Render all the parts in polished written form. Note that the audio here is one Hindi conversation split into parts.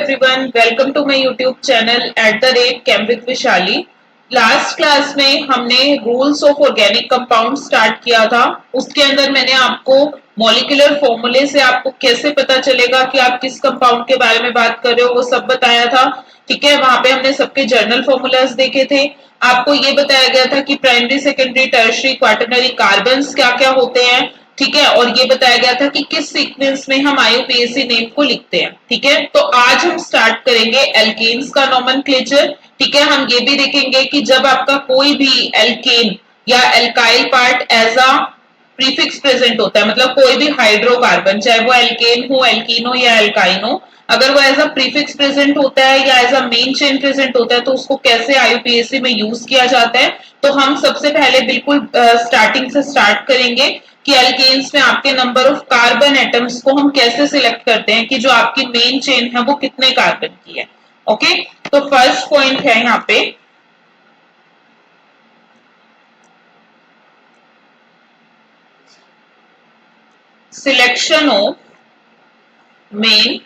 everyone, welcome to my YouTube channel @Chem with Vishali। Last class में हमने rules of organic compound start किया था। उसके अंदर मैंने आपको मॉलिक्यूलर फॉर्मूले से आपको कैसे पता चलेगा कि आप किस कंपाउंड के बारे में बात कर रहे हो वो सब बताया था। ठीक है, वहां पे हमने सबके जर्नल फॉर्मूलाज देखे थे। आपको ये बताया गया था कि primary secondary tertiary quaternary carbons क्या क्या होते हैं। ठीक है, और ये बताया गया था कि किस सीक्वेंस में हम आईयूपीएसी नेम को लिखते हैं। ठीक है, तो आज हम स्टार्ट करेंगे एल्केन्स का नोमेनक्लेचर। ठीक है, हम ये भी देखेंगे कि जब आपका कोई भी एल्केन या alkyl part as a prefix present होता है, मतलब कोई भी हाइड्रोकार्बन, चाहे वो एल्केन हो, एल्कीन हो या एल्काइन हो, अगर वो एज अ प्रीफिक्स प्रेजेंट होता है या as a main chain present होता है तो उसको कैसे आईयूपीएसी में यूज किया जाता है। तो हम सबसे पहले बिल्कुल स्टार्टिंग से स्टार्ट करेंगे कि एल्केन्स में आपके नंबर ऑफ कार्बन एटम्स को हम कैसे सिलेक्ट करते हैं कि जो आपकी मेन चेन है वो कितने कार्बन की है। ओके, तो फर्स्ट पॉइंट है यहाँ पे सिलेक्शन ऑफ मेन,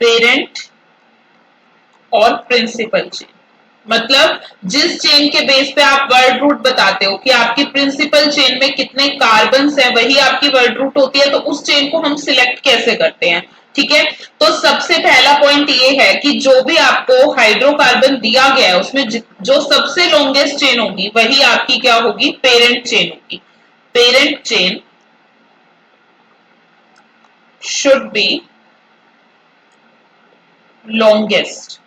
पेरेंट और प्रिंसिपल चेन। मतलब जिस चेन के बेस पे आप वर्ड रूट बताते हो कि आपकी प्रिंसिपल चेन में कितने कार्बन्स है वही आपकी वर्ड रूट होती है, तो उस चेन को हम सिलेक्ट कैसे करते हैं। ठीक है, तो सबसे पहला पॉइंट ये है कि जो भी आपको हाइड्रोकार्बन दिया गया है उसमें जो सबसे लॉन्गेस्ट चेन होगी वही आपकी क्या होगी, पेरेंट चेन होगी। Parent chain should be longest.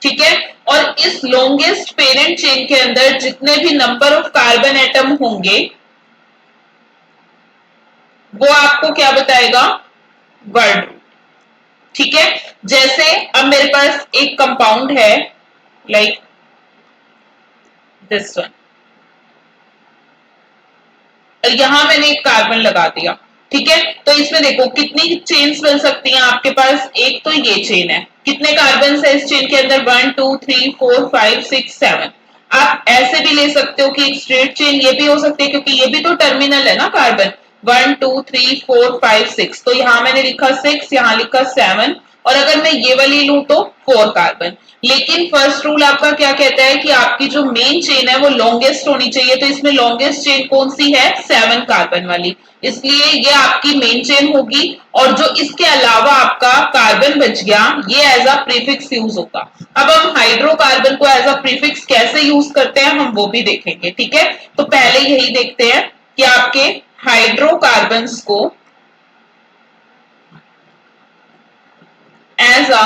ठीक है, और इस लॉन्गेस्ट पेरेंट चेन के अंदर जितने भी नंबर ऑफ कार्बन एटम होंगे वो आपको क्या बताएगा, वर्ड। ठीक है, जैसे अब मेरे पास एक कंपाउंड है लाइक दिस वन, यहां मैंने एक कार्बन लगा दिया। ठीक है, तो इसमें देखो कितनी चेन्स बन सकती हैं आपके पास। एक तो ये चेन है, कितने कार्बन है इस चेन के अंदर, 1 2 3 4 5 6 7। आप ऐसे भी ले सकते हो कि एक स्ट्रेट चेन ये भी हो सकती है क्योंकि ये भी तो टर्मिनल है ना कार्बन। 1 2 3 4 5 6, तो यहां मैंने लिखा 6, यहां लिखा 7, और अगर मैं ये वाली लूं तो 4 कार्बन। लेकिन फर्स्ट रूल आपका क्या कहता है कि आपकी जो मेन चेन है वो लॉन्गेस्ट होनी चाहिए, तो इसमें लॉन्गेस्ट चेन कौन सी है, 7 कार्बन वाली, इसलिए ये आपकी मेन चेन होगी। और जो इसके अलावा आपका कार्बन बच गया ये एज अ प्रीफिक्स यूज होगा। अब हम हाइड्रोकार्बन को एज अ प्रीफिक्स कैसे यूज करते हैं हम वो भी देखेंगे। ठीक है, तो पहले यही देखते हैं कि आपके हाइड्रोकार्बन्स को एज अ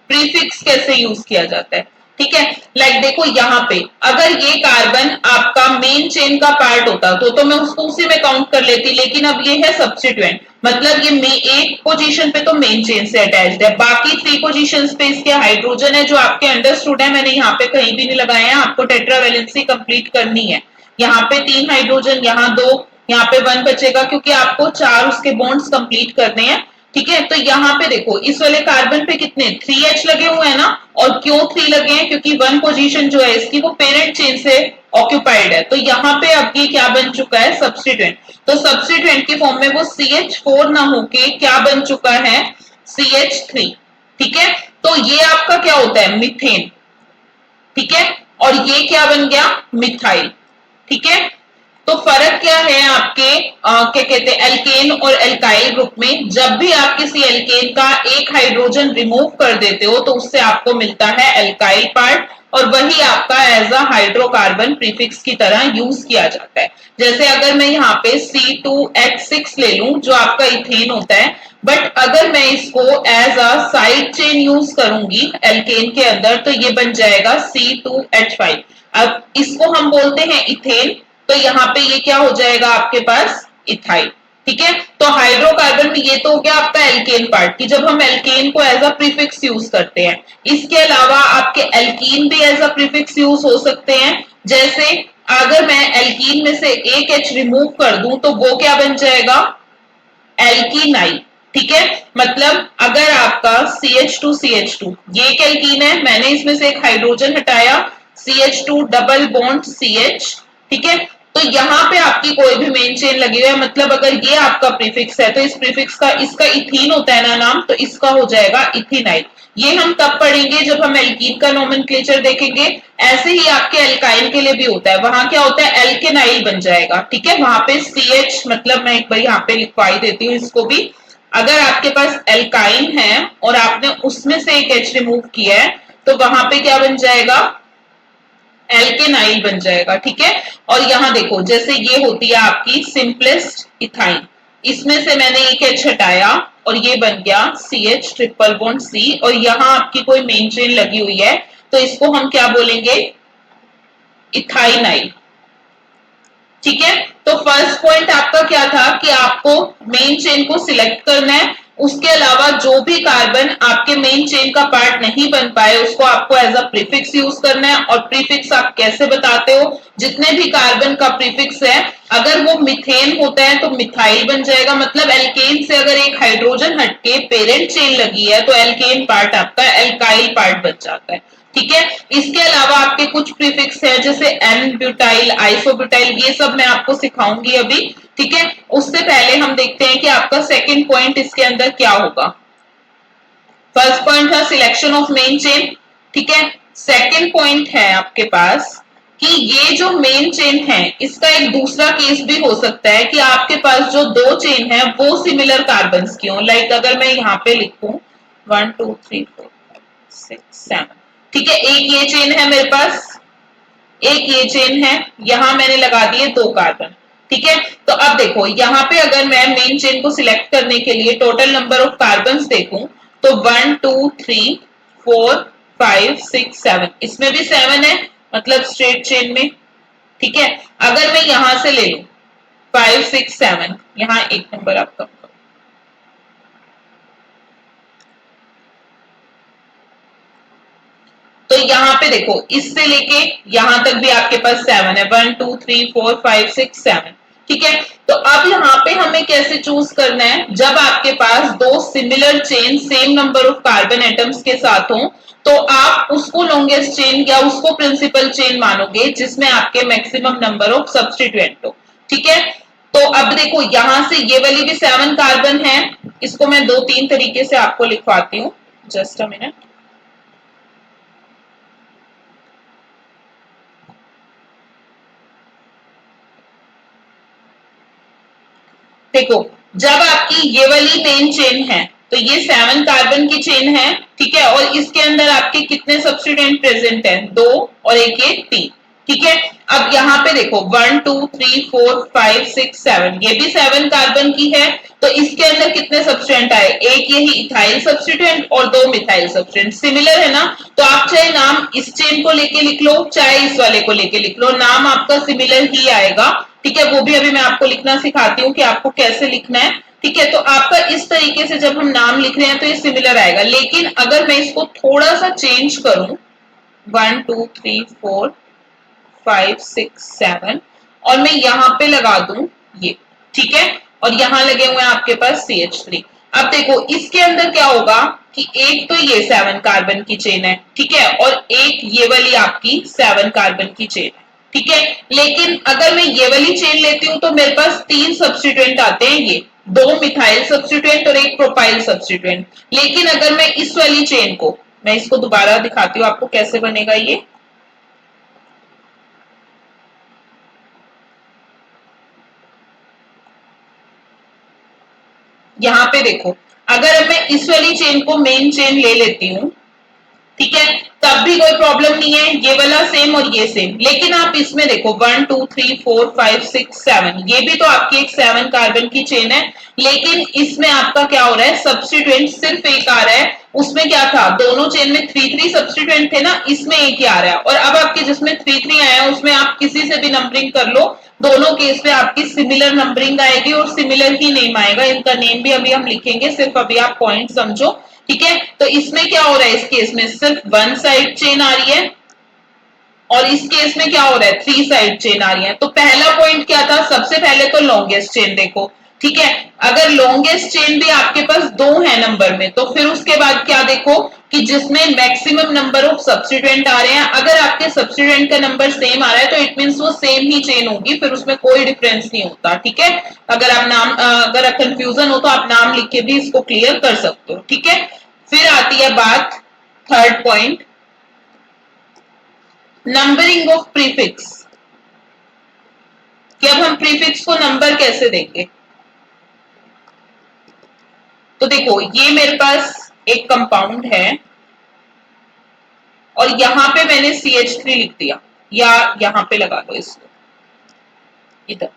प्रीफिक्स कैसे यूज किया जाता है। ठीक है, लाइक देखो यहाँ पे अगर ये कार्बन आपका मेन चेन का पार्ट होता तो मैं उसको उसी में काउंट कर लेती, लेकिन अब ये है सब्स्टिट्यूएंट, मतलब ये एक पोजीशन पे तो मेन चेन से अटैच्ड है, बाकी 3 पोजीशंस पे इसके हाइड्रोजन है जो आपके अंडरस्टूड है। मैंने यहाँ पे कहीं भी नहीं लगाया है, आपको टेट्रावैलेंसी कंप्लीट करनी है। यहाँ पे 3 हाइड्रोजन, यहाँ 2, यहाँ पे 1 बचेगा क्योंकि आपको 4 उसके बॉन्ड्स कंप्लीट करने हैं। ठीक है, तो यहाँ पे देखो इस वाले कार्बन पे कितने 3H लगे हुए हैं ना, और क्यों 3 लगे हैं, क्योंकि 1 पोजीशन जो है इसकी वो पेरेंट चेन से ऑक्यूपाइड है, तो यहाँ पे अब ये क्या बन चुका है, सब्स्टिट्यूएंट। तो सब्स्टिट्यूएंट की फॉर्म में वो CH4 ना होके क्या बन चुका है, CH3। ठीक है, तो ये आपका क्या होता है, मीथेन। ठीक है, और ये क्या बन गया, मिथाइल। ठीक है, तो फर्क क्या है आपके क्या कहते हैं एल्केन और एल्काइल ग्रुप में, जब भी आप किसी एल्केन का एक हाइड्रोजन रिमूव कर देते हो तो उससे आपको मिलता है एल्काइल पार्ट, और वही आपका एज अ हाइड्रोकार्बन प्रीफिक्स की तरह यूज किया जाता है। जैसे अगर मैं यहाँ पे C2H6 ले लूं जो आपका इथेन होता है, बट अगर मैं इसको as a side chain use करूंगी एल्केन के अंदर तो ये बन जाएगा C2H5। अब इसको हम बोलते हैं इथेन, तो यहाँ पे ये क्या हो जाएगा आपके पास, इथाइल। ठीक है, तो हाइड्रोकार्बन में ये तो हो गया आपका एल्केन पार्ट की जब हम एल्केन को एज अ प्रीफिक्स यूज करते हैं। इसके अलावा आपके एल्कीन भी एज अ प्रीफिक्स यूज हो सकते हैं। जैसे अगर मैं एल्कीन में से एक H रिमूव कर दूं तो वो क्या बन जाएगा, एल्कीनाइल। ठीक है, मतलब अगर आपका CH2 ये एक एल्कीन है, मैंने इसमें से एक हाइड्रोजन हटाया, CH2 डबल बॉन्ड CH। ठीक है, तो यहाँ पे आपकी कोई भी मेन चेन लगी हुई है, मतलब अगर ये आपका प्रीफिक्स है तो इस प्रीफिक्स का, इसका इथीन होता है ना नाम, तो इसका हो जाएगा इथिनाइल। ये हम तब पढ़ेंगे जब हम एल्कीन का नोमेनक्लेचर देखेंगे। ऐसे ही आपके एल्काइल के लिए भी होता है, वहां क्या होता है, एल्केनाइल बन जाएगा। ठीक है, वहां पे CH, मतलब मैं एक बार यहाँ पे लिखवाई देती हूँ इसको भी। अगर आपके पास एल्काइन है और आपने उसमें से एक H रिमूव किया है तो वहां पे क्या बन जाएगा, एल्केनाइल बन जाएगा। ठीक है, और यहां देखो जैसे ये होती है आपकी सिंपलेस्ट इथाइन, इसमें से मैंने एक H हटाया और ये बन गया CH ट्रिपल बॉन्ड C, और यहां आपकी कोई मेन चेन लगी हुई है तो इसको हम क्या बोलेंगे, इथाइनाइल। ठीक है, तो फर्स्ट पॉइंट आपका क्या था कि आपको मेन चेन को सिलेक्ट करना है, उसके अलावा जो भी कार्बन आपके मेन चेन का पार्ट नहीं बन पाए उसको आपको एज अ प्रीफिक्स यूज करना है। और प्रीफिक्स आप कैसे बताते हो, जितने भी कार्बन का प्रीफिक्स है, अगर वो मिथेन होता है तो मिथाइल बन जाएगा, मतलब एल्केन से अगर एक हाइड्रोजन हटके पेरेंट चेन लगी है तो एल्केन पार्ट आपका एल्काइल पार्ट बन जाता है। ठीक है, इसके अलावा आपके कुछ प्रीफिक्स है जैसे एन ब्यूटाइल, आइसोब्यूटाइल, ये सब मैं आपको सिखाऊंगी अभी। ठीक है, उससे पहले हम देखते हैं कि आपका सेकंड पॉइंट इसके अंदर क्या होगा। फर्स्ट पॉइंट था सिलेक्शन ऑफ मेन चेन। ठीक है, सेकंड पॉइंट है आपके पास कि ये जो मेन चेन है इसका एक दूसरा केस भी हो सकता है कि आपके पास जो दो चेन है वो सिमिलर कार्बन्स की हो। लाइक अगर मैं यहाँ पे लिखूं 1 2 3 4 5 6 7, ठीक है, एक ये चेन है मेरे पास, एक ये चेन है, यहां मैंने लगा दिए दो कार्बन। ठीक है, तो अब देखो यहाँ पे अगर मैं मेन चेन को सिलेक्ट करने के लिए टोटल नंबर ऑफ कार्बन देखूं तो 1 2 3 4 5 6 7, इसमें भी 7 है, मतलब स्ट्रेट चेन में। ठीक है, अगर मैं यहां से ले लू 5 6 7, यहां एक नंबर आपका, तो यहाँ पे देखो इससे लेके यहां तक भी आपके पास 7 है, 1 2 3 4 5 6 7। ठीक है, तो अब यहाँ पे हमें कैसे चूज करना है, जब आपके पास दो similar chain same number of carbon atoms के साथ हो तो आप उसको लॉन्गेस्ट चेन या उसको प्रिंसिपल चेन मानोगे जिसमें आपके मैक्सिमम नंबर ऑफ सब्सटीट्यूएंट हो। ठीक है, तो अब देखो यहां से ये वाली भी 7 कार्बन है, इसको मैं दो तीन तरीके से आपको लिखवाती हूँ, जस्ट अ मिनट। देखो जब आपकी ये वाली मेन चेन है तो ये 7 कार्बन की चेन है। ठीक है, और इसके अंदर आपके कितने सब्स्टिट्यूएंट प्रेजेंट हैं, दो, और एक ये 3। ठीक है, अब यहाँ पे देखो 1 2 3 4 5 6 7, ये भी 7 कार्बन की है, तो इसके अंदर कितने सब्स्टिट्यूएंट आए, एक यही इथाइल सब्स्टिट्यूएंट और दो मिथाइल सब्स्टिट्यूएंट। सिमिलर है ना, तो आप चाहे नाम इस चेन को लेके लिख लो चाहे इस वाले को लेके लिख लो, नाम आपका सिमिलर ही आएगा। ठीक है, वो भी अभी मैं आपको लिखना सिखाती हूँ कि आपको कैसे लिखना है। ठीक है, तो आपका इस तरीके से जब हम नाम लिख रहे हैं तो ये सिमिलर आएगा, लेकिन अगर मैं इसको थोड़ा सा चेंज करूं 1 2 3 4 5 6 7 और मैं यहां पे लगा दूं ये, ठीक है, और यहां लगे हुए हैं आपके पास CH3। अब देखो इसके अंदर क्या होगा कि एक तो ये 7 कार्बन की चेन है, ठीक है, और एक ये वाली आपकी 7 कार्बन की चेन है। ठीक है, लेकिन अगर मैं ये वाली चेन लेती हूं तो मेरे पास 3 सब्स्टिट्यूएंट आते हैं, ये दो मिथाइल सब्स्टिट्यूएंट और एक प्रोपाइल सब्स्टिट्यूएंट। लेकिन अगर मैं इस वाली चेन को, मैं इसको दोबारा दिखाती हूँ आपको कैसे बनेगा ये। यहाँ पे देखो अगर मैं इस वाली चेन को मेन चेन ले लेती हूँ, ठीक है, तब भी कोई प्रॉब्लम नहीं है, ये वाला सेम और ये सेम। लेकिन आप इसमें देखो 1 2 3 4 5 6 7, ये भी तो आपकी एक 7 कार्बन की चेन है, लेकिन इसमें आपका क्या हो रहा है, सब्स्टिट्यूएंट सिर्फ एक आ रहा है। उसमें क्या था, दोनों चेन में 3 3 सब्स्टिट्यूएंट थे ना, इसमें एक ही आ रहा है। और अब आपके जिसमें 3 3 आया है उसमें आप किसी से भी नंबरिंग कर लो, दोनों केस में आपकी सिमिलर नंबरिंग आएगी और सिमिलर ही नेम आएगा। इनका नेम भी अभी हम लिखेंगे, सिर्फ अभी आप पॉइंट समझो। ठीक है, तो इसमें क्या हो रहा है, इस केस में सिर्फ वन साइड चेन आ रही है और इस केस में क्या हो रहा है, 3 साइड चेन आ रही है। तो पहला पॉइंट क्या था, सबसे पहले तो लॉन्गेस्ट चेन देखो। ठीक है, अगर लॉन्गेस्ट चेन भी आपके पास दो है नंबर में तो फिर उसके बाद क्या देखो कि जिसमें मैक्सिमम नंबर ऑफ सब्स्टिट्यूएंट आ रहे हैं। अगर आपके सब्स्टिट्यूएंट का नंबर सेम आ रहा है तो इट मींस वो सेम ही चेन होगी, फिर उसमें कोई डिफरेंस नहीं होता। ठीक है, अगर आप अगर कंफ्यूजन हो तो आप नाम लिख के भी इसको क्लियर कर सकते हो। ठीक है, फिर आती है बात third point, numbering of prefix, कि अब हम प्रीफिक्स को नंबर कैसे देंगे। तो देखो, ये मेरे पास एक कंपाउंड है और यहां पे मैंने CH3 लिख दिया, या यहां पे लगा दो इसको इधर।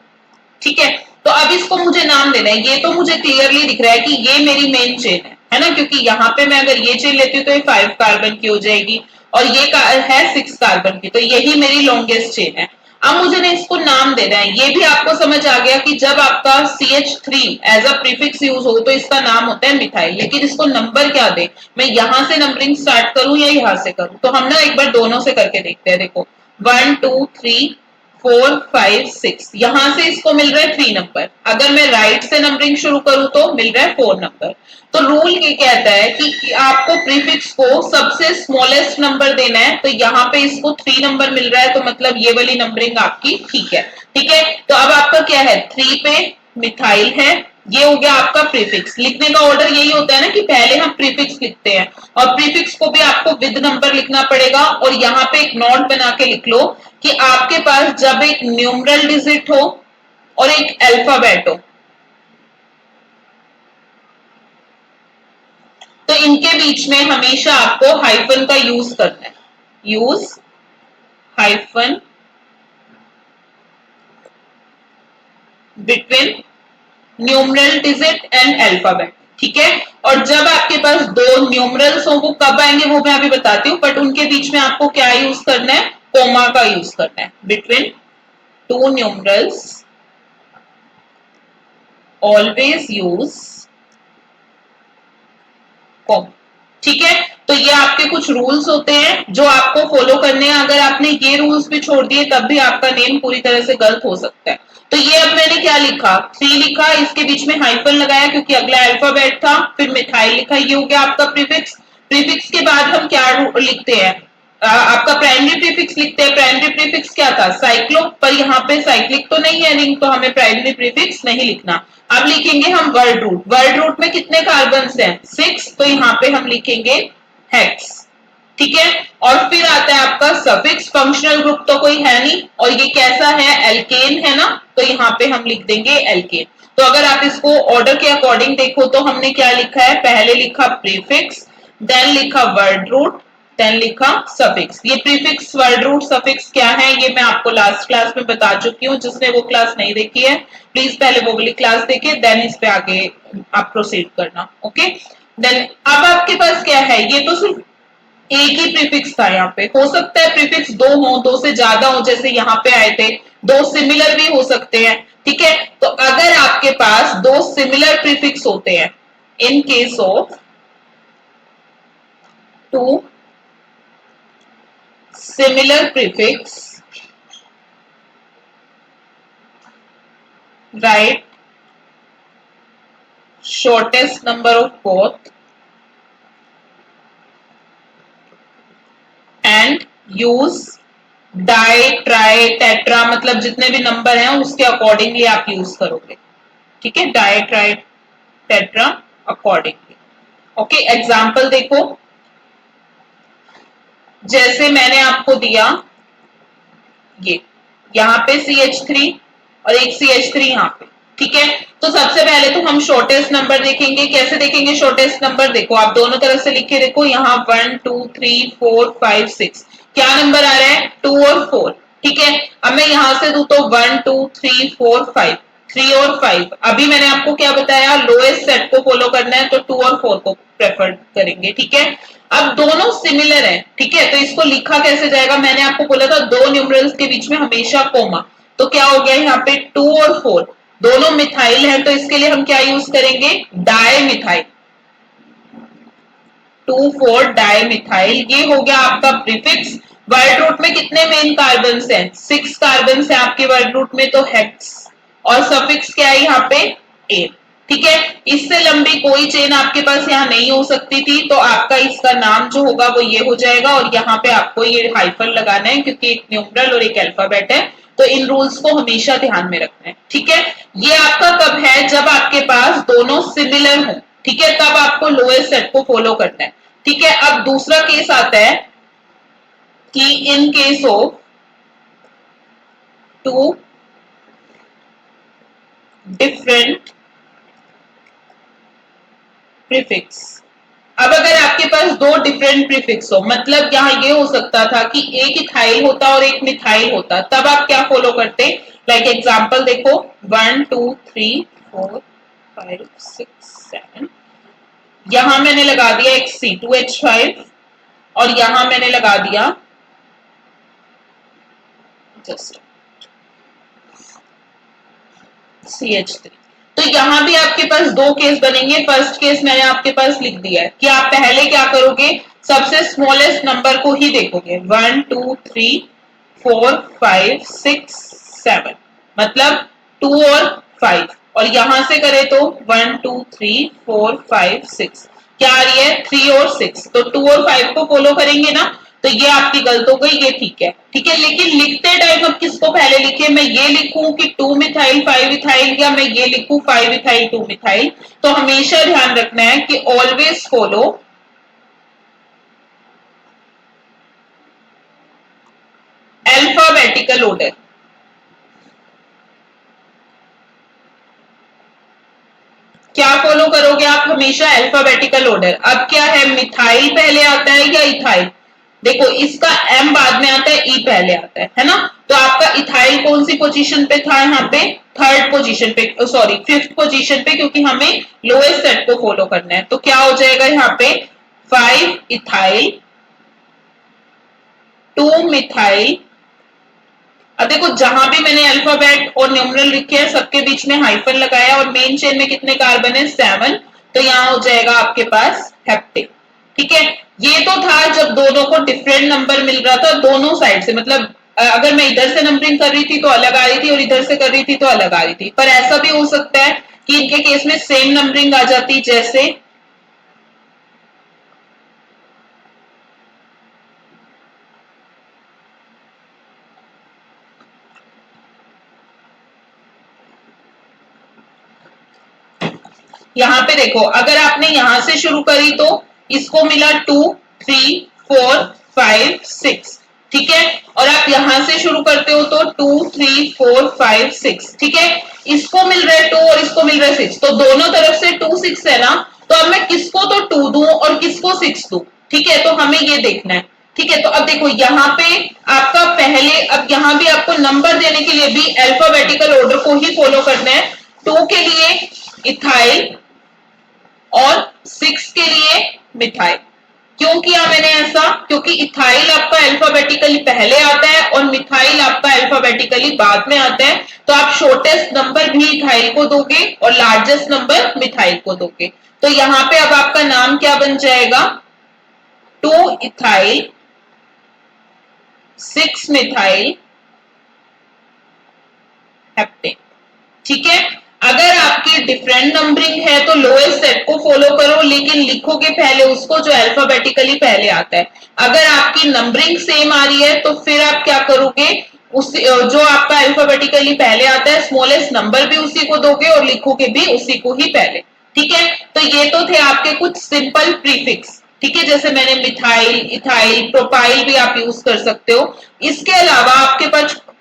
ठीक है, तो अब इसको मुझे नाम देना है। ये तो मुझे क्लियरली दिख रहा है कि ये मेरी मेन चेन है ना, क्योंकि यहाँ पे मैं अगर ये चेन लेती हूँ तो ये 5 कार्बन की हो जाएगी और ये है 6 कार्बन की, तो यही मेरी लॉन्गेस्ट चेन है। अब मुझे ना इसको नाम देना है। ये भी आपको समझ आ गया कि जब आपका CH3 as a prefix use हो तो इसका नाम होता है मिथाइल, लेकिन इसको नंबर क्या दे, मैं यहां से नंबरिंग स्टार्ट करूं या यहां से करूं। तो हम ना एक बार दोनों से करके देखते हैं। देखो 1 2 3 4 5 6, यहां से इसको मिल रहा है 3 नंबर। अगर मैं राइट से नंबरिंग शुरू करूं तो मिल रहा है 4 नंबर। तो रूल ये कहता है कि आपको प्रीफिक्स को सबसे स्मॉलेस्ट नंबर देना है, तो यहाँ पे इसको 3 नंबर मिल रहा है, तो मतलब ये वाली नंबरिंग आपकी ठीक है। ठीक है, तो अब आपका क्या है, 3 पे मिथाइल है, ये हो गया आपका प्रीफिक्स। लिखने का ऑर्डर यही होता है ना कि पहले हम प्रीफिक्स लिखते हैं, और प्रीफिक्स को भी आपको विद नंबर लिखना पड़ेगा। और यहाँ पे एक नोट बना के लिख लो कि आपके पास जब एक न्यूमरल डिजिट हो और एक अल्फाबेट हो, तो इनके बीच में हमेशा आपको हाइफन का यूज करना है। Use hyphen between numeral digit and alphabet. ठीक है, और जब आपके पास दो न्यूमरल्स हो, वो कब आएंगे वो मैं अभी बताती हूँ, बट उनके बीच में आपको क्या यूज करना है, कोमा का यूज करना है। Between two numerals always use comma. ठीक है, तो ये आपके कुछ रूल्स होते हैं जो आपको फॉलो करने हैं। अगर आपने ये रूल्स भी छोड़ दिए तब भी आपका नेम पूरी तरह से गलत हो सकता है। तो ये अब मैंने क्या लिखा, 3 लिखा, इसके बीच में हाइफन लगाया क्योंकि अगला अल्फाबेट था, फिर मिथाइल लिखा, ये हो गया आपका प्रीफिक्स। प्रीफिक्स के बाद हम क्या लिखते हैं, आपका प्राइमरी प्रीफिक्स लिखते हैं। प्राइमरी प्रीफिक्स क्या था, साइक्लो, पर यहाँ पे साइक्लिक तो नहीं है रिंग, तो हमें प्राइमरी प्रीफिक्स नहीं लिखना। अब लिखेंगे हम वर्ड रूट। वर्ड रूट में कितने कार्बन हैं, 6, तो यहाँ पे हम लिखेंगे हेक्स। ठीक है, और फिर आता है आपका सफिक्स। फंक्शनल ग्रुप तो कोई है नहीं, और ये कैसा है, एल्केन है ना, तो यहाँ पे हम लिख देंगे एल्केन। तो अगर आप इसको ऑर्डर के अकॉर्डिंग देखो तो हमने क्या लिखा है, पहले लिखा प्रीफिक्स, देन लिखा वर्ड रूट, देन लिखा सफिक्स। ये प्रीफिक्स वर्ड रूट सफिक्स क्या है ये मैं आपको लास्ट क्लास में बता चुकी हूँ। जिसने वो क्लास नहीं देखी है प्लीज पहले वो वाली क्लास देखे, देन इस पे आगे आप प्रोसीड करना। ओके, देन अब आपके पास क्या है, ये तो सिर्फ एक ही प्रीफिक्स था। यहाँ पे हो सकता है प्रीफिक्स दो हो, दो से ज्यादा हो, जैसे यहाँ पे आए थे, दो सिमिलर भी हो सकते हैं। ठीक है, तो अगर आपके पास दो सिमिलर प्रीफिक्स होते हैं, in case of two similar prefix, write shortest number of both and use di tri tetra, मतलब जितने भी नंबर हैं उसके अकॉर्डिंगली आप यूज करोगे। ठीक है, die tri tetra accordingly. Okay, example देखो, जैसे मैंने आपको दिया ये, यहाँ पे CH3 और एक CH3 यहाँ पे। ठीक है, तो सबसे पहले तो हम शॉर्टेस्ट नंबर देखेंगे। कैसे देखेंगे शॉर्टेस्ट नंबर, देखो आप दोनों तरफ से लिख के देखो, यहाँ 1 2 3 4 5 6, क्या नंबर आ रहा है, 2 और 4। ठीक है, अब मैं यहां से दू तो 1 2 3 4 5, 3 और 5। अभी मैंने आपको क्या बताया, लोएस्ट सेट को फॉलो करना है तो 2 और 4 को प्रेफर करेंगे। ठीक है, अब दोनों सिमिलर है। ठीक है, तो इसको लिखा कैसे जाएगा, मैंने आपको बोला था दो न्यूमरल्स के बीच में हमेशा कोमा। तो क्या हो गया यहाँ पे 2 और 4 दोनों मिथाइल है, तो इसके लिए हम क्या यूज करेंगे, डाई मिथाइल। 2 4 डाई मिथाइल, ये हो गया आपका प्रीफिक्स। वर्ड रूट में कितने मेन कार्बन हैं, 6 कार्बन है आपके वर्ड रूट में, तो हेक्स। और सफिक्स क्या है यहाँ पे, 8। ठीक है, इससे लंबी कोई चेन आपके पास यहाँ नहीं हो सकती थी, तो आपका इसका नाम जो होगा वो ये हो जाएगा, और यहाँ पे आपको ये हाइफन लगाना है क्योंकि एक न्यूमरल और एक अल्फाबेट है, तो इन रूल्स को हमेशा ध्यान में रखना है। ठीक है, ये आपका कब है, जब आपके पास दोनों सिमिलर हो, ठीक है, तब आपको लोएस्ट सेट को फॉलो करना है। ठीक है, अब दूसरा केस आता है कि in case of two different prefix. अब अगर आपके पास दो डिफरेंट प्रीफिक्स हो, मतलब यहां ये हो सकता था कि एक इथाइल होता और एक मिथाइल होता, तब आप क्या फॉलो करते? लाइक एग्जांपल देखो, 1 2 3 4 5 6 7, यहां मैंने लगा दिया एक C2H5 और यहां मैंने लगा दिया जस्ट CH3। तो यहां भी आपके पास दो केस बनेंगे। फर्स्ट केस मैंने आपके पास लिख दिया है कि आप पहले क्या करोगे, सबसे स्मॉलेस्ट नंबर को ही देखोगे, 1 2 3 4 5 6 7, मतलब 2 और 5, और यहां से करें तो 1 2 3 4 5 6, क्या आ रही है 3 और 6, तो 2 और 5 को फॉलो करेंगे ना, तो ये आपकी गलत हो गई, ये ठीक है। ठीक है, लेकिन लिखते टाइम अब किसको पहले लिखे, मैं ये लिखूं कि 2 मिथाइल 5 इथाइल, या मैं ये लिखूं 5 इथाइल 2 मिथाइल? तो हमेशा ध्यान रखना है कि ऑलवेज फॉलो अल्फाबेटिकल ऑर्डर। क्या फॉलो करोगे आप? हमेशा अल्फाबेटिकल ऑर्डर। अब क्या है, मिथाइल पहले आता है या इथाइल? देखो, इसका एम बाद में आता है, ई पहले आता है ना, तो आपका इथाइल कौन सी पोजीशन पे था यहाँ पे? थर्ड पोजीशन पे, सॉरी फिफ्थ पोजीशन पे, क्योंकि हमें लोएस्ट सेट को फॉलो करना है। तो क्या हो जाएगा यहाँ पे, 5 इथाइल 2 मिथाइल। अब देखो, जहां भी मैंने अल्फाबेट और न्यूमरल लिखे हैं सबके बीच में हाइफन लगाया, और मेन चेन में कितने कार्बन है? 7, तो यहाँ हो जाएगा आपके पास हेप्टेन। ठीक है, ये तो था जब दोनों को डिफरेंट नंबर मिल रहा था दोनों साइड से, मतलब अगर मैं इधर से नंबरिंग कर रही थी तो अलग आ रही थी, और इधर से कर रही थी तो अलग आ रही थी। पर ऐसा भी हो सकता है कि इनके केस में सेम नंबरिंग आ जाती, जैसे यहाँ पे देखो, अगर आपने यहां से शुरू करी तो इसको मिला 2 3 4 5 6, ठीक है, और आप यहां से शुरू करते हो तो 2 3 4 5 6, ठीक है, इसको मिल रहा है 2 और इसको मिल रहा है 6, तो दोनों तरफ से 2 6 है ना, तो अब मैं किसको तो 2 दूं और किसको 6 दूं? ठीक है, तो हमें ये देखना है। ठीक है, तो अब देखो यहाँ पे आपका पहले, अब यहाँ भी आपको नंबर देने के लिए भी अल्फाबेटिकल ऑर्डर को ही फॉलो करना है। 2 के लिए इथाइल और 6 के लिए मिथाइल। क्यों किया मैंने ऐसा? क्योंकि इथाइल आपका अल्फाबेटिकली पहले आता है और मिथाइल आपका अल्फाबेटिकली बाद में आता है, तो आप शॉर्टेस्ट नंबर भी इथाइल को दोगे और लार्जेस्ट नंबर मिथाइल को दोगे। तो यहां पे अब आपका नाम क्या बन जाएगा, 2 इथाइल 6 मिथाइल हेप्टेन। ठीक है, अगर आपकी डिफरेंट नंबरिंग है तो लोएस्ट सेट को फॉलो करो, लेकिन लिखोगे पहले उसको जो अल्फाबेटिकली पहले आता है। अगर आपकी नंबरिंग सेम आ रही है तो फिर आप क्या करोगे, उस जो आपका अल्फाबेटिकली पहले आता है स्मॉलेस्ट नंबर भी उसी को दोगे और लिखोगे भी उसी को ही पहले। ठीक है, तो ये तो थे आपके कुछ सिंपल प्रीफिक्स। ठीक है, जैसे मैंने मिथाइल इथाइल प्रोपाइल भी आप यूज कर सकते हो। इसके अलावा आपके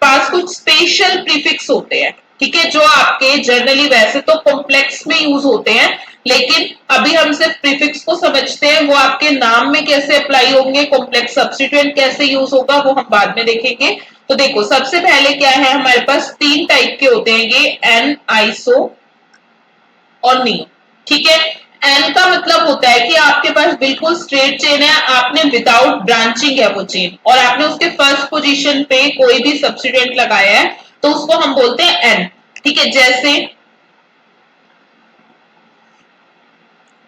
पास कुछ स्पेशल प्रीफिक्स होते हैं, ठीक है, जो आपके जनरली वैसे तो कॉम्प्लेक्स में यूज होते हैं, लेकिन अभी हम सिर्फ प्रीफिक्स को समझते हैं, वो आपके नाम में कैसे अप्लाई होंगे, कॉम्प्लेक्स सब्स्टिट्यूएंट कैसे यूज होगा वो हम बाद में देखेंगे। तो देखो, सबसे पहले क्या है, हमारे पास 3 टाइप के होते हैं, ये एन आइसो और नियो। ठीक है, एन का मतलब होता है कि आपके पास बिल्कुल स्ट्रेट चेन है, आपने विदाउट ब्रांचिंग है वो चेन, और आपने उसके फर्स्ट पोजीशन पे कोई भी सब्स्टिट्यूएंट लगाया है, तो उसको हम बोलते हैं एन। ठीक है, जैसे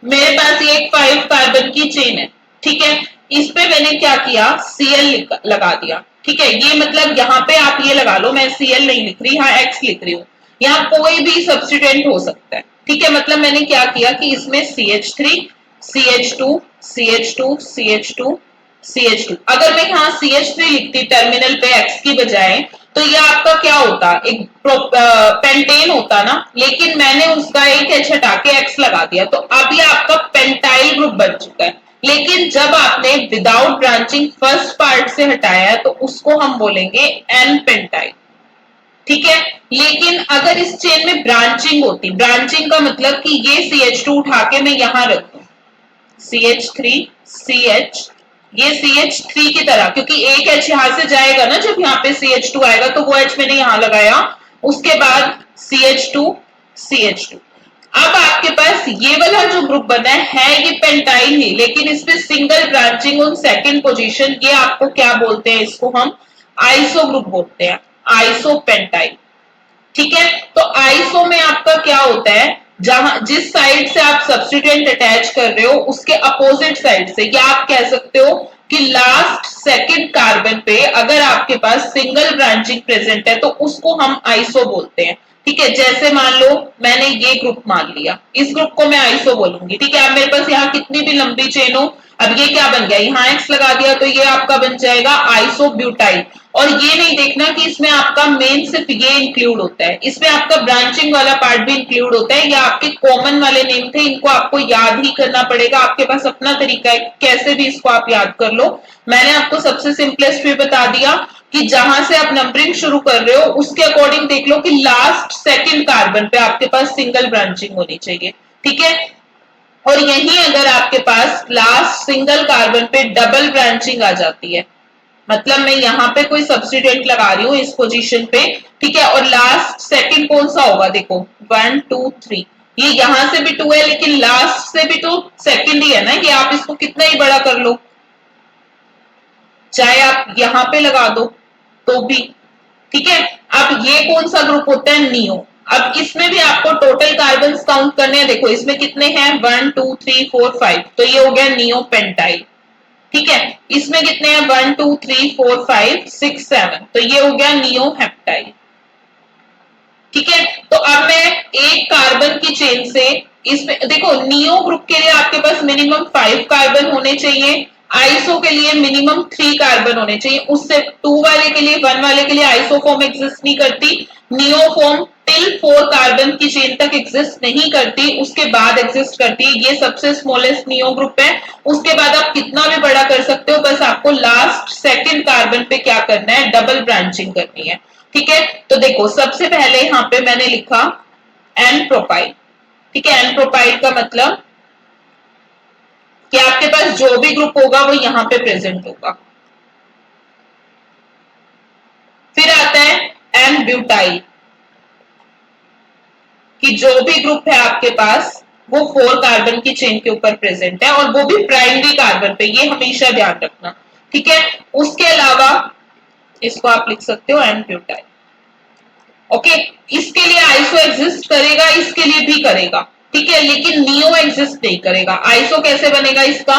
मेरे पास ये एक 5 कार्बन की चेन है, ठीक है, इस पे मैंने क्या किया, Cl लगा दिया। ठीक है, ये मतलब यहाँ पे आप ये लगा लो, मैं Cl नहीं लिख रही, यहाँ X लिख रही हूँ, यहाँ कोई भी सब्स्टिट्यूएंट हो सकता है। ठीक है, मतलब मैंने क्या किया कि इसमें CH3 CH2 CH2 CH2 CH2, अगर मैं यहाँ CH3 लिखती टर्मिनल पे X की बजाय तो ये आपका क्या होता, एक पेंटेन होता ना, लेकिन मैंने उसका एक H हटा के X लगा दिया, तो अब ये आपका पेंटाइल ग्रुप बन चुका है। लेकिन जब आपने विदाउट ब्रांचिंग फर्स्ट पार्ट से हटाया तो उसको हम बोलेंगे एन पेंटाइल। ठीक है, लेकिन अगर इस चेन में ब्रांचिंग होती, ब्रांचिंग का मतलब कि ये CH2 उठा के मैं यहां रख दूं, CH3 CH, ये CH3 की तरह, क्योंकि एक H यहां से जाएगा ना, जब यहाँ पे CH2 आएगा तो वो H मैंने यहां लगाया, उसके बाद CH2 CH2। अब आपके पास ये वाला जो ग्रुप बना है ये पेंटाइल ही, लेकिन इसमें single branching on second position, ये आपको क्या बोलते हैं, इसको हम आइसो ग्रुप बोलते हैं, आइसो पेंटाइल। ठीक है, तो आइसो में आपका क्या होता है, जहां जिस साइड से आप सब्स्टिट्यूएंट अटैच कर रहे हो उसके अपोजिट साइड से, या आप कह सकते हो कि लास्ट सेकंड कार्बन पे अगर आपके पास सिंगल ब्रांचिंग प्रेजेंट है तो उसको हम आइसो बोलते हैं। ठीक है, जैसे मान लो मैंने ये ग्रुप मान लिया, इस ग्रुप को मैं आइसो बोलूंगी। ठीक है, अब मेरे पास यहाँ कितनी भी लंबी चेन हो, अब ये क्या बन गया, यहाँ एक्स लगा दिया तो ये आपका बन जाएगा आइसोब्यूटाइल। और ये नहीं देखना कि इसमें आपका मेन सिर्फ ये इंक्लूड होता है, इसमें आपका ब्रांचिंग वाला पार्ट भी इंक्लूड होता है। ये आपके कॉमन वाले नेम थे, इनको आपको याद ही करना पड़ेगा, आपके पास अपना तरीका है कैसे भी इसको आप याद कर लो। मैंने आपको सबसे सिंपलेस्ट वे बता दिया कि जहां से आप नंबरिंग शुरू कर रहे हो उसके अकॉर्डिंग देख लो कि लास्ट सेकंड कार्बन पे आपके पास सिंगल ब्रांचिंग होनी चाहिए। ठीक है, और यही अगर आपके पास लास्ट सिंगल कार्बन पे डबल ब्रांचिंग आ जाती है, मतलब मैं यहाँ पे कोई सब्स्टिट्यूएंट लगा रही हूँ इस पोजीशन पे, ठीक है, और लास्ट सेकंड कौन सा होगा, देखो 1 2 3, ये यहां से भी 2 है लेकिन लास्ट से भी तो सेकंड ही है ना, ये आप इसको कितना ही बड़ा कर लो, चाहे आप यहां पे लगा दो तो भी। ठीक है, अब ये कौन सा ग्रुप होता है, नियो। अब इसमें भी आपको टोटल कार्बन काउंट करने हैं, देखो इसमें कितने हैं 1 2 3 4 5, तो ये हो गया नियो पेंटाइल। ठीक है, इसमें कितने हैं 1 2 3 4 5 6 7, तो ये हो गया नियो हेप्टाइल। ठीक है, तो अब मैं एक कार्बन की चेन से, इसमें देखो नियो ग्रुप के लिए आपके पास मिनिमम 5 कार्बन होने चाहिए, आइसो के लिए मिनिमम 3 कार्बन होने चाहिए, उससे 2 वाले के लिए 1 वाले के लिए आइसोफॉर्म एग्जिस्ट नहीं करती, नियोफॉर्म टिल 4 कार्बन की चेन तक एग्जिस्ट नहीं करती, उसके बाद एग्जिस्ट करती है, ये सबसे स्मॉलेस्ट नियो ग्रुप है। उसके बाद आप कितना भी बड़ा कर सकते हो, बस आपको लास्ट सेकंड कार्बन पे क्या करना है, डबल ब्रांचिंग करनी है। ठीक है, तो देखो सबसे पहले यहां पे मैंने लिखा एन प्रोपाइल। ठीक है, एन प्रोपाइल का मतलब कि आपके पास जो भी ग्रुप होगा वो यहां पे प्रेजेंट होगा। फिर आता है एन ब्यूटाइल, कि जो भी ग्रुप है आपके पास वो 4 कार्बन की चेन के ऊपर प्रेजेंट है और वो भी प्राइमरी कार्बन पे, ये हमेशा ध्यान रखना। ठीक है, उसके अलावा इसको आप लिख सकते हो एन ब्यूटाइल। ओके, इसके लिए आइसो एग्जिस्ट करेगा, इसके लिए भी करेगा। ठीक है, लेकिन नियो एग्जिस्ट नहीं करेगा। आइसो कैसे बनेगा इसका,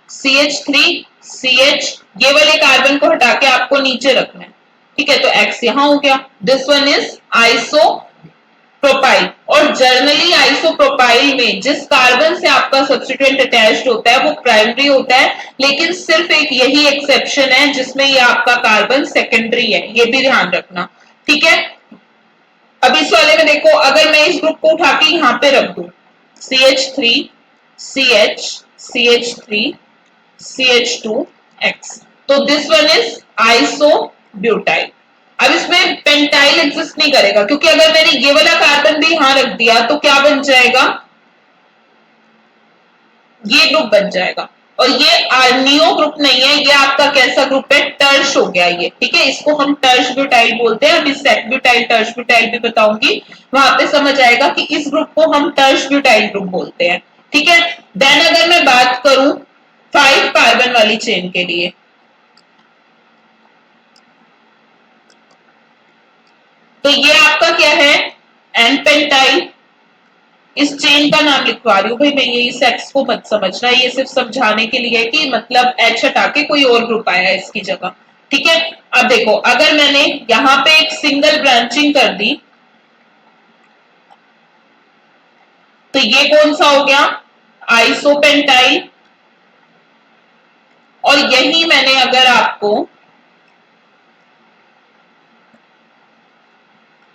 CH3 CH, ये वाले कार्बन को हटा के आपको नीचे रखना है। ठीक है, तो X यहां हो गया, this one is iso propyl. और जर्नली आइसोप्रोपाइल में जिस कार्बन से आपका सब्स्टिट्यूएंट अटैच्ड होता है वो प्राइमरी होता है, लेकिन सिर्फ एक यही एक्सेप्शन है जिसमें ये आपका कार्बन सेकेंडरी है, ये भी ध्यान रखना। ठीक है, अब इस वाले में देखो, अगर मैं इस ग्रुप को उठा के यहां पे रख दूं, CH3 CH CH3 CH2 X, तो this one is iso butyl. अब इसमें पेंटाइल एग्जिस्ट नहीं करेगा, क्योंकि अगर मैंने ये वाला कार्बन भी यहां रख दिया तो क्या बन जाएगा, ये ग्रुप बन जाएगा। और ये नियो ग्रुप नहीं है, ये आपका कैसा ग्रुप है, टर्श हो गया ये। ठीक है, इसको हम टर्श ब्यूटाइल बोलते हैं, अभी सेट ब्यूटाइल टर्श ब्यूटाइल भी बताऊंगी, वहां पे समझ आएगा कि इस ग्रुप को हम टर्श ब्यूटाइल ग्रुप बोलते हैं। ठीक है, देन अगर मैं बात करूं 5 कार्बन वाली चेन के लिए, तो ये आपका क्या है, एन पेंटाइल। इस चेन का नाम लिखवा रही हूँ भाई मैं, ये सेक्स को मत समझना, ये सिर्फ समझाने के लिए है कि मतलब एच हटा के कोई और ग्रुप आया है इसकी जगह। ठीक है, अब देखो अगर मैंने यहां पे एक सिंगल ब्रांचिंग कर दी, तो ये कौन सा हो गया, आइसोपेंटाइल। और यही मैंने अगर आपको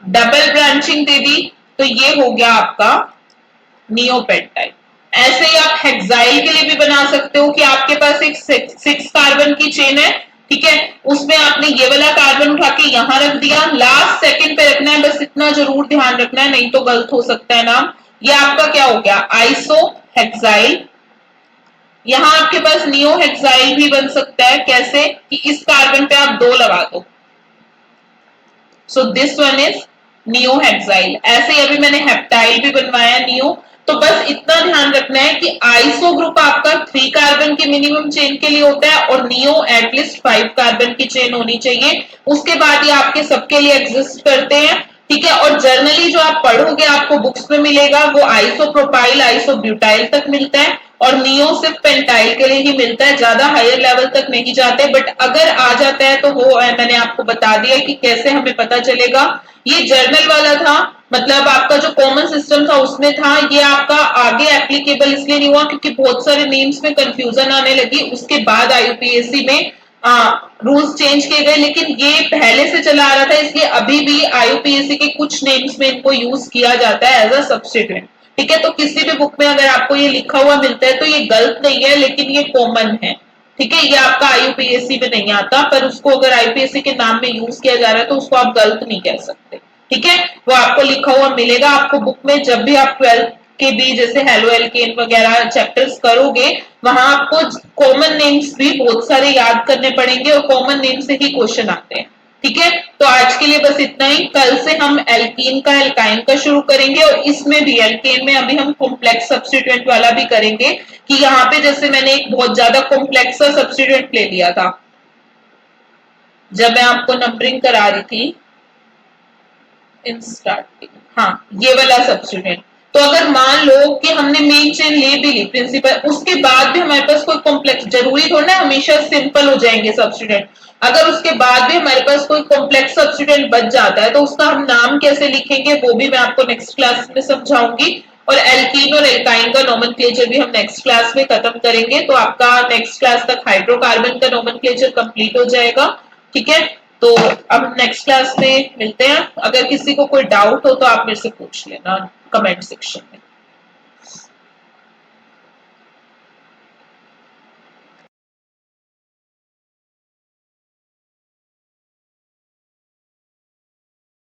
डबल ब्रांचिंग दे दी तो ये हो गया आपका नियोपेंटाइल। ऐसे ही आप हेक्साइल के लिए भी बना सकते हो कि आपके पास एक सिक्स कार्बन की चेन है, ठीक है, उसमें आपने ये वाला कार्बन उठा के यहां रख दिया, लास्ट सेकंड पे रखना है, बस इतना जरूर ध्यान रखना है, नहीं तो गलत हो सकता है नाम। ये आपका क्या हो गया, आइसो हेक्साइल। यहां आपके पास नियो हेक्साइल भी बन सकता है, कैसे कि इस कार्बन पे आप 2 लगा दो, so this one is neo hexyl. ऐसे ही अभी मैंने हेप्टाइल भी बनवाया नियो। तो बस इतना ध्यान रखना है कि आइसो ग्रुप आपका 3 कार्बन की मिनिमम चेन के लिए होता है और नियो एटलीस्ट 5 कार्बन की चेन होनी चाहिए, उसके बाद ये आपके सबके लिए एग्जिस्ट करते हैं, ठीक है। और जर्नली जो आप पढ़ोगे आपको बुक्स में मिलेगा वो आइसोप्रोपाइल आइसोब्यूटाइल तक मिलता है और नियो सिर्फ पेंटाइल के लिए ही मिलता है, ज्यादा हायर लेवल तक नहीं जाते, बट अगर आ जाता है तो वो मैंने आपको बता दिया कि कैसे हमें पता चलेगा। ये जर्नल वाला था, मतलब आपका जो कॉमन सिस्टम था उसमें था, ये आपका आगे एप्लीकेबल इसलिए नहीं हुआ क्योंकि बहुत सारे नेम्स में कंफ्यूजन आने लगी, उसके बाद आईयूपीएससी में रूल्स चेंज किए गए, लेकिन ये पहले से चला आ रहा था, इसलिए अभी भी आईयूपीएससी के कुछ नेम्स में इनको यूज किया जाता है एज अ सब्स्टिट्यूएंट, ठीक है। तो किसी भी बुक में अगर आपको ये लिखा हुआ मिलता है तो ये गलत नहीं है, लेकिन ये कॉमन है, ठीक है। ये आपका आईयूपीएससी में नहीं आता, पर उसको अगर आईयूपीएससी के नाम में यूज किया जा रहा है तो उसको आप गलत नहीं कह सकते, ठीक है। वो आपको लिखा हुआ मिलेगा आपको बुक में, जब भी आप 12th के भी जैसे हेलो एल्केन वगैरह चैप्टर्स करोगे वहां आपको कॉमन नेम्स भी बहुत सारे याद करने पड़ेंगे और कॉमन नेम से ही क्वेश्चन आते हैं, ठीक है। तो आज के लिए बस इतना ही, कल से हम एल्कीन का एल्काइन का शुरू करेंगे और इसमें भी एल्केन में अभी हम कॉम्प्लेक्स सब्स्टिट्यूएंट वाला भी करेंगे कि यहाँ पे जैसे मैंने एक बहुत ज्यादा कॉम्प्लेक्स सा सब्स्टिट्यूएंट ले लिया था जब मैं आपको नंबरिंग करा रही थी इन स्टार्टिंग, हाँ ये वाला सब्स्टिट्यूएंट। तो अगर मान लो कि हमने मेन चेन ले भी ली प्रिंसिपल, उसके बाद भी हमारे पास कोई कॉम्प्लेक्स, जरूरी थोड़ा ना हमेशा सिंपल हो जाएंगे सब्स्टिट्यूएंट, अगर उसके बाद भी हमारे पास कोई कॉम्प्लेक्स सब्स्टिट्यूएंट बच जाता है तो उसका हम नाम कैसे लिखेंगे वो भी मैं आपको नेक्स्ट क्लास में समझाऊंगी, और एल्कीन और एल्काइन का नोमेनक्लेचर भी हम नेक्स्ट क्लास में खत्म करेंगे, तो आपका नेक्स्ट क्लास तक हाइड्रोकार्बन का नोमेनक्लेचर कंप्लीट हो जाएगा, ठीक है। तो अब नेक्स्ट क्लास में मिलते हैं, अगर किसी को कोई डाउट हो तो आप मेरे से पूछ लेना कमेंट सेक्शन में।